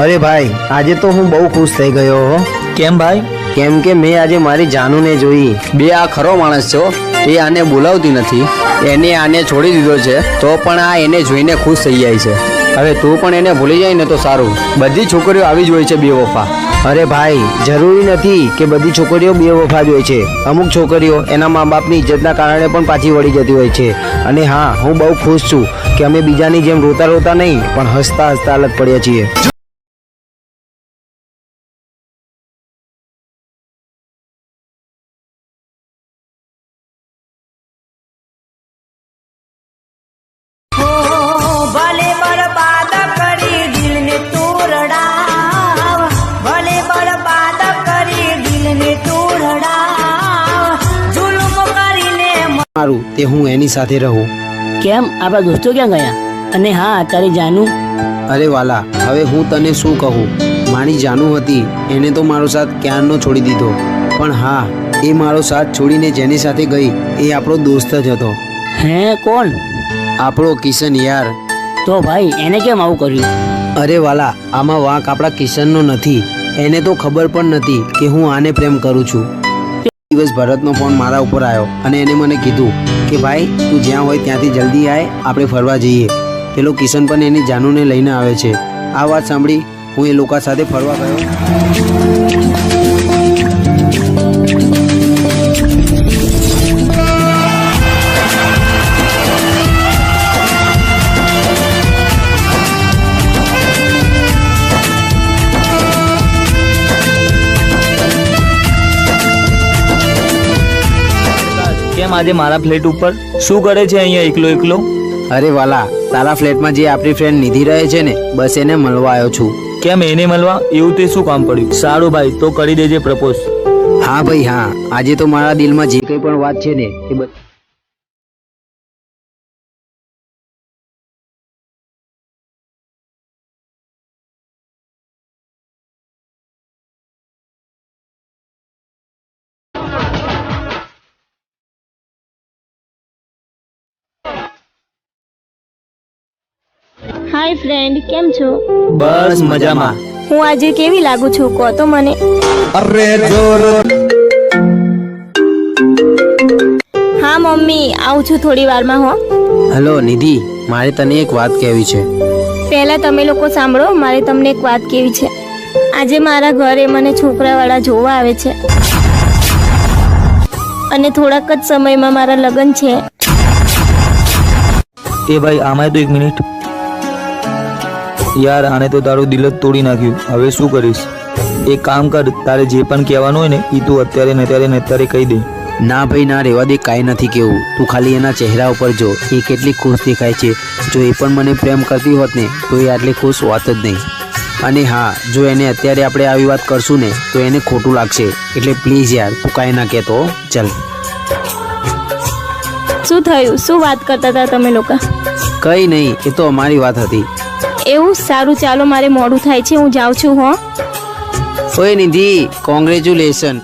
અરે ભાઈ, આજે તો હું બહુ ખુશ થઈ ગયો હો. કેમ ભાઈ? કેમ કે મેં આજે મારી જાનુને જોઈ. બે આ ખરો માણસ છો, એ આને બોલાવતી નથી, એને આને છોડી દીધો છે, તો પણ આ એને જોઈને ખુશ થઈ જાય છે. હવે તું પણ એને ભૂલી જાય ને તો સારું. બધી છોકરીઓ આવી જ હોય છે બેવફા. અરે ભાઈ, જરૂરી નથી કે બધી છોકરીઓ બેવફા જ હોય છે. અમુક છોકરીઓ એના મા બાપની ઇજ્જતના કારણે પણ પાછી વળી જતી હોય છે. અને હા, હું બહુ ખુશ છું કે અમે બીજાની જેમ રોતા રોતા નહીં પણ હસતા હસતા અલગ પડ્યા છીએ. મારું તે હું એની સાથે રહું. કેમ, આપણા દોસ્તો ક્યાં ગયા? અને હા, તારી જાનુ? અરે વાલા, હવે હું તને શું કહું. મારી જાનુ હતી, એને તો મારો સાથ ક્યારનો છોડી દીધો. પણ હા, એ મારો સાથ છોડીને જેની સાથે ગઈ એ આપણો દોસ્ત જ હતો. હે, કોણ? આપણો કિશન યાર. તો ભાઈ, એને કેમ આવું કર્યું? અરે વાલા, આમાં વાંક આપણા કિશનનો નથી. એને તો ખબર પણ નથી કે હું આને પ્રેમ કરું છું. દિવસ ભરતનો ફોન મારા ઉપર આવ્યો અને એને મને કીધું કે ભાઈ, તું જ્યાં હોય ત્યાંથી જલ્દી આય, આપણે ફરવા જઈએ. પેલો કિશન પણ એની જાનુને લઈને આવે છે. આ વાત સાંભળી હું એ લોકો સાથે ફરવા ગયો. કેમ આજે મારા ફ્લેટ ઉપર શું કરે છે અહીંયા એકલો એકલો? અરે વાલા, તારા ફ્લેટમાં જે આપણી ફ્રેન્ડ નિધિ રહે છે ને, બસ એને મળવા આવ્યો છું. કેમ એને મળવા? એવું તે શું કામ પડ્યું? સારું ભાઈ, તો કરી દેજે પ્રપોઝ. હા ભાઈ હા, આજે તો મારા દિલમાં જે કંઈ પણ વાત છે ને એ બધી. હાય ફ્રેન્ડ, કેમ છો? બસ મજામાં. હું આજે કેવી લાગુ છું કહો તો મને. અરે જોર. હા મમ્મી, આવું છું થોડી વારમાં હો. હેલો નિધિ, મારે તને એક વાત કહેવી છે. પહેલા તમે લોકો સાંભળો, મારે તમને એક વાત કહેવી છે. આજે મારા ઘરે મને છોકરાવાળા જોવા આવે છે અને થોડાક જ સમયમાં મારા લગ્ન છે. એ ભાઈ, આમાં તો એક મિનિટ યાર, આને તો તારું દિલ જ તોડી નાખ્યું. હવે શું કરીશ? એક કામ કર, તારે જે પણ કહેવાનું હોય ને એ તું અત્યારે ને અત્યારે કહી દે. ના ભાઈ ના, રહેવા દે, કાંઈ નથી કેવું. તું ખાલી એના ચહેરા ઉપર જો, એ કેટલી ખુશ દેખાય છે. જો એ પણ મને પ્રેમ કરતી હોત ને તો એ આટલી ખુશ હોત જ નહીં. અને હા, જો એને અત્યારે આપણે આવી વાત કરશું ને તો એને ખોટું લાગશે. એટલે પ્લીઝ યાર, તું કાંઈ ના કહેતો. ચાલ. શું થયું? શું વાત કરતા હતા તમે લોકો? કંઈ નહીં, એ તો અમારી વાત હતી. એવું? સારું, ચાલો, મારે મોડું થાય છે, હું જાઉં છું હો. ઓય નિધિ, કોંગ્રેચ્યુલેશન.